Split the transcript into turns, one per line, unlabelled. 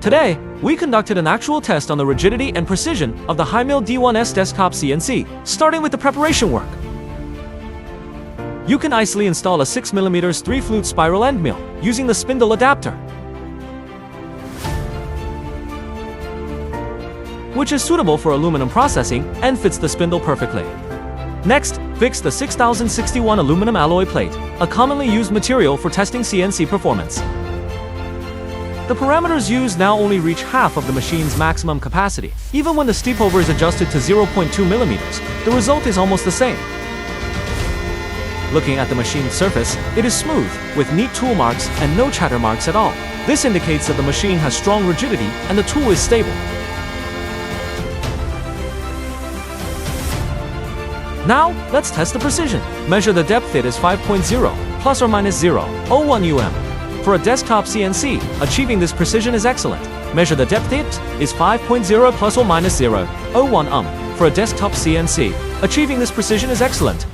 Today, we conducted an actual test on the rigidity and precision of the HiMill D1S desktop CNC, starting with the preparation work. You can easily install a 6mm 3-flute spiral end mill using the spindle adapter, which is suitable for aluminum processing and fits the spindle perfectly. Next, fix the 6061 aluminum alloy plate, a commonly used material for testing CNC performance. The parameters used now only reach half of the machine's maximum capacity. Even when the steepover is adjusted to 0.2mm, the result is almost the same. Looking at the machine's surface, it is smooth, with neat tool marks and no chatter marks at all. This indicates that the machine has strong rigidity and the tool is stable. Now, let's test the precision. Measure the depth. It is 5.0, plus or minus 0.01 um. For a desktop CNC, achieving this precision is excellent. Measure the depth. It is 5.0 plus or minus 0.01 For a desktop CNC, achieving this precision is excellent.